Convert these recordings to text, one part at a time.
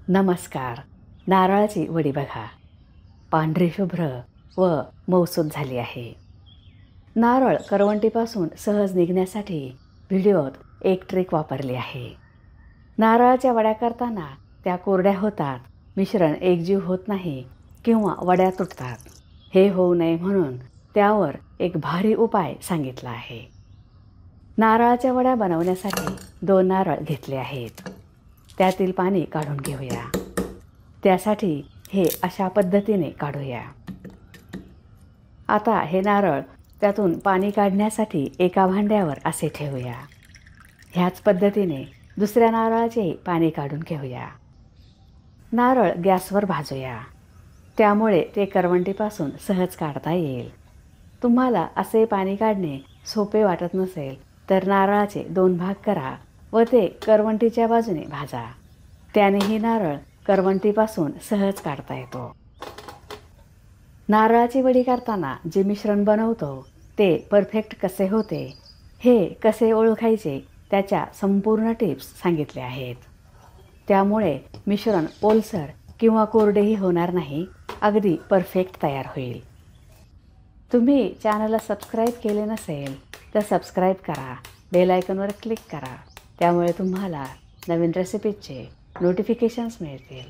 नमस्कार. नारळाची वडी बघा, पांढरी शुभ्र व मऊसूत झाली आहे. नारळ करवंटीपासून सहज निघण्यासाठी व्हिडिओत एक ट्रिक वापरली आहे. नारळाच्या वड्या करताना त्या कोरड्या होतात, मिश्रण एकजीव होत नाही किंवा वड्या तुटतात. हे होऊ नये म्हणून त्यावर एक भारी उपाय सांगितला आहे. नारळाच्या वड्या बनवण्यासाठी 2 नारळ घेतले आहेत. त्यातील पाणी काढून घेऊया. त्यासाठी हे अशा पद्धतीने काढूया. आता हे नारळ त्यातून पाणी काढण्यासाठी एका भांड्यावर असे ठेवूया. ह्याच पद्धतीने दुसऱ्या नारळाचे पाणी काढून घेऊया. नारळ गॅसवर भाजूया. त्यामुळे ते करवंटीपासून सहज काढता येईल. तुम्हाला असे पाणी काढणे सोपे वाटत नसेल तर नारळाचे 2 भाग करा व ते करवंटीच्या बाजूने भाजा. त्यानेही नारळ करवंटीपासून सहज काढता येतो. नारळाची वडी करताना जे मिश्रण बनवतो ते परफेक्ट कसे होते, हे कसे ओळखायचे त्याच्या संपूर्ण टिप्स सांगितल्या आहेत. त्यामुळे मिश्रण ओलसर किंवा कोरडेही होणार नाही, अगदी परफेक्ट तयार होईल. तुम्ही चॅनलला सबस्क्राईब केले नसेल तर सबस्क्राईब करा, बेल आयकॉनवर क्लिक करा. त्यामुळे तुम्हाला नवीन रेसिपीचे नोटिफिकेशन्स मिळतील.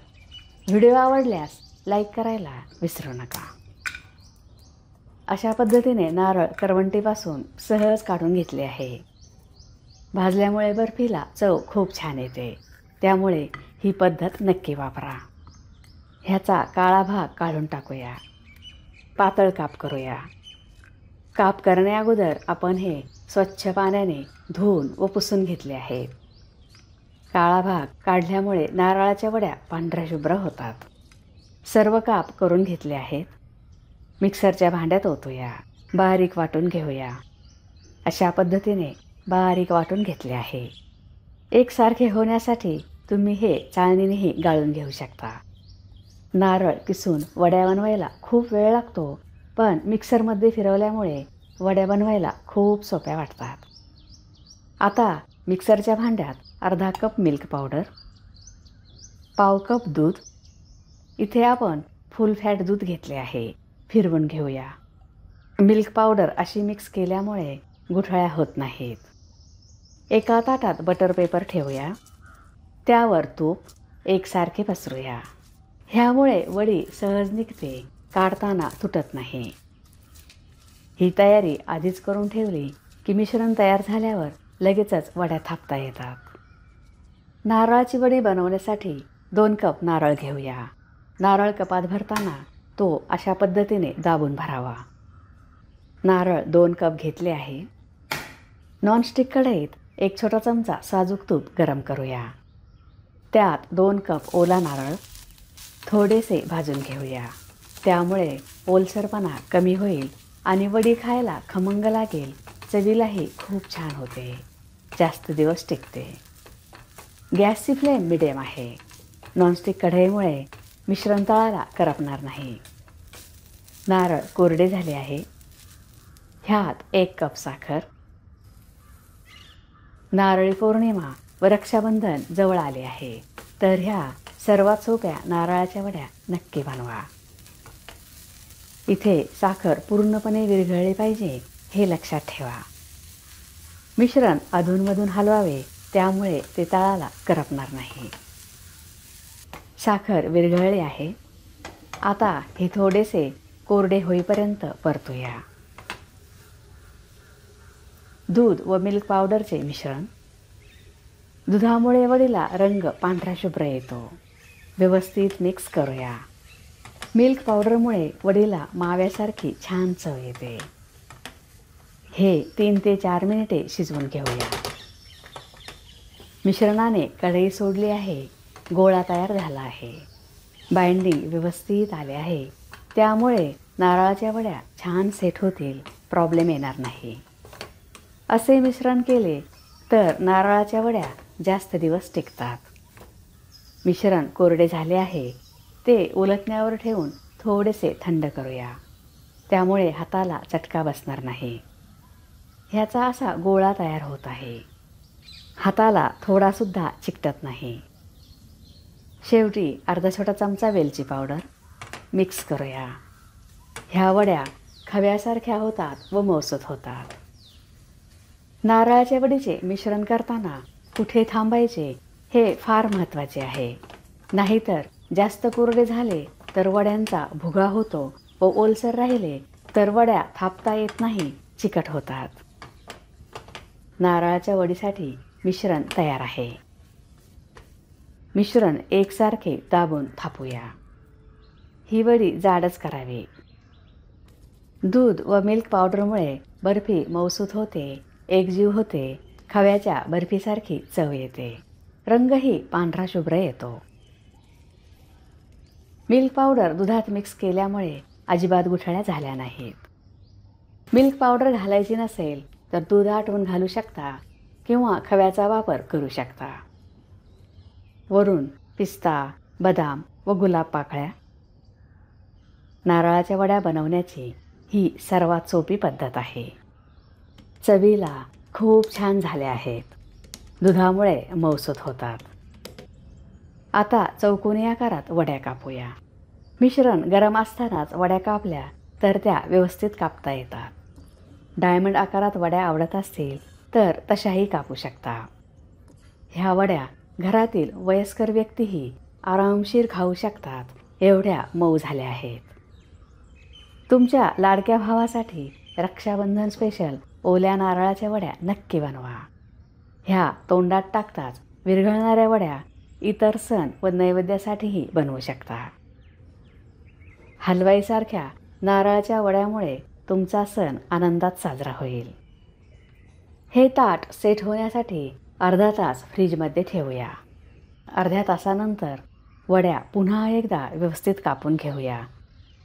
व्हिडिओ आवडल्यास लाईक करायला विसरू नका. अशा पद्धतीने नारळ करवंटीपासून सहज काढून घेतले आहे. भाजल्यामुळे बर्फीला चव खूप छान येते. त्यामुळे ही पद्धत नक्की वापरा. ह्याचा काळा भाग काढून टाकूया. पातळ काप करूया. काप करण्या अगोदर आपण हे स्वच्छ पाण्याने धुवून व पुसून घेतले आहेत. काळा भाग काढल्यामुळे नारळाच्या वड्या पांढऱ्या शुभ्र होतात. सर्व काप करून घेतले आहेत. मिक्सरच्या भांड्यात ओतूया. बारीक वाटून घेऊया. अशा पद्धतीने बारीक वाटून घेतले आहे. एकसारखे होण्यासाठी तुम्ही हे चाळणीनेही गाळून घेऊ शकता. नारळ किसून वड्या बनवायला खूप वेळ लागतो, पण मिक्सरमध्ये फिरवल्यामुळे वड्या बनवायला खूप सोप्या वाटतात. आता मिक्सरच्या भांड्यात अर्धा कप मिल्क पावडर, पाव कप दूध, इथे आपण फुल फॅट दूध घेतले आहे, फिरवून घेऊया. मिल्क पावडर अशी मिक्स केल्यामुळे गुठळ्या होत नाहीत. एका ताटात बटर पेपर ठेवूया. त्यावर तूप एकसारखे पसरूया. ह्यामुळे वडी सहज निघते, काढताना तुटत नाही. ही तयारी आधीच करून ठेवली की मिश्रण तयार झाल्यावर लगेचच वड्या थापता येतात. नारळाची वडी बनवण्यासाठी 2 कप नारळ घेऊया. नारळ कपात भरताना तो अशा पद्धतीने दाबून भरावा. नारळ 2 कप घेतले आहे. नॉनस्टिक कढईत 1 छोटा चमचा साजूक तूप गरम करूया. त्यात 2 कप ओला नारळ थोडेसे भाजून घेऊया. त्यामुळे ओलसरपणा कमी होईल आणि वडी खायला खमंग लागेल. चवीलाही खूप छान होते, जास्त दिवस टिकते. गॅसची फ्लेम मिडियम आहे. नॉनस्टिक कढईमुळे मिश्रण तळाला करपणार नाही. नारळ कोरडे झाले आहे. ह्यात 1 कप साखर. नारळी पौर्णिमा व रक्षाबंधन जवळ आले आहे, तर ह्या सर्वात सोप्या नारळाच्या वड्या नक्की बनवा. इथे साखर पूर्णपणे विरघळली पाहिजे, हे लक्षात ठेवा. मिश्रण अधूनमधून हलवावे, त्यामुळे ते तळाला करपणार नाही. साखर विरघळली आहे. आता हे थोडेसे कोरडे होईपर्यंत परतूया. दूध व मिल्क पावडरचे मिश्रण. दुधामुळे वडीला रंग पांढरा शुभ्र येतो. व्यवस्थित मिक्स करूया. मिल्क पावडरमुळे वडीला माव्यासारखी छान चव येते. हे 3 ते 4 मिनिटे शिजवून घेऊया. मिश्रणाने कढई सोडली आहे. गोळा तयार झाला आहे. बाइंडिंग व्यवस्थित आले आहे. त्यामुळे नारळाच्या वड्या छान सेट होतील, प्रॉब्लेम येणार नाही. असे मिश्रण केले तर नारळाच्या वड्या जास्त दिवस टिकतात. मिश्रण कोरडे झाले आहे. ते उलटण्यावर ठेवून थोडेसे थंड करूया. त्यामुळे हाताला चटका बसणार नाही. ह्याचा असा गोळा तयार होत आहे. हाताला थोडासुद्धा चिकटत नाही. शेवटी अर्धा छोटा चमचा वेलची पावडर मिक्स करूया. ह्या वड्या खव्यासारख्या होतात व मौसूत होतात. नारळाच्या वडीचे मिश्रण करताना कुठे थांबायचे हे फार महत्त्वाचे आहे. नाहीतर जास्त कोरडे झाले तर वड्यांचा भुगा होतो व ओलसर राहिले तर वड्या थापता येत नाही, चिकट होतात. नारळाच्या वडीसाठी मिश्रण तयार आहे. मिश्रण एकसारखे दाबून थापूया. ही वडी जाडच करावी. दूध व मिल्क पावडरमुळे बर्फी मौसूत होते, एकजीव होते, खव्याच्या बर्फीसारखी चव येते. रंगही पांढरा शुभ्र येतो. मिल्क पावडर दुधात मिक्स केल्यामुळे अजिबात गुठळ्या झाल्या नाहीत. मिल्क पावडर घालायची नसेल तर दूध आटवून घालू शकता किंवा खव्याचा वापर करू शकता. वरून पिस्ता, बदाम व गुलाब पाकळ्या. नारळाच्या वड्या बनवण्याची ही सर्वात सोपी पद्धत आहे. चवीला खूप छान झाल्या आहेत. दुधामुळे मौसूत होतात. आता चौकोनी आकारात वड्या कापूया. मिश्रण गरम असतानाच वड्या कापल्या तर त्या व्यवस्थित कापता येतात. डायमंड आकारात वड्या आवडत असतील तर तशाही कापू शकता. ह्या वड्या घरातील वयस्कर व्यक्तीही आरामशीर खाऊ शकतात, एवढ्या मऊ झाल्या आहेत. तुमच्या लाडक्या भावासाठी रक्षाबंधन स्पेशल ओल्या नारळाच्या वड्या नक्की बनवा. ह्या तोंडात टाकताच विरघळणाऱ्या वड्या इतर सण व नैवेद्यासाठीही बनवू शकता. हलवाईसारख्या नारळाच्या वड्यामुळे तुमचा सण आनंदात साजरा होईल. हे ताट सेट होण्यासाठी अर्धा तास फ्रीजमध्ये ठेवूया. अर्ध्या तासानंतर वड्या पुन्हा एकदा व्यवस्थित कापून घेऊया,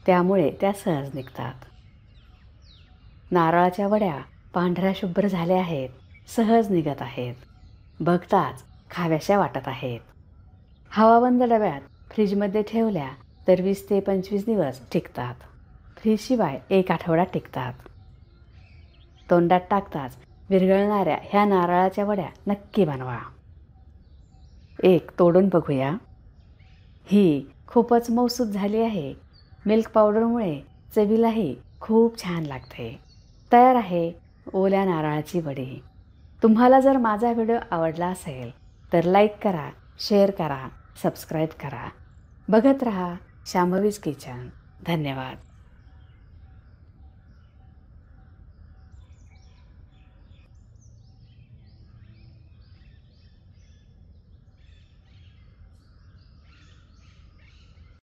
त्यामुळे त्या सहज निघतात. नारळाच्या वड्या पांढऱ्या शुभ्र झाल्या आहेत, सहज निघत आहेत. बघताच खाव्याशा वाटत आहेत. हवाबंद डब्यात फ्रीजमध्ये ठेवल्या तर 20 ते 25 दिवस टिकतात. फ्रीजशिवाय 1 आठवडा टिकतात. तोंडात टाकताच विरघळणाऱ्या ह्या नारळाच्या वड्या नक्की बनवा. एक तोडून बघूया. ही खूपच मौसूत झाली आहे. मिल्क पावडरमुळे चवीलाही खूप छान लागते. तयार आहे ओल्या नारळाची वडी. तुम्हाला जर माझा व्हिडिओ आवडला असेल तर लाईक करा, शेअर करा, सबस्क्राईब करा. बघत रहा शांभवीज किचन. धन्यवाद.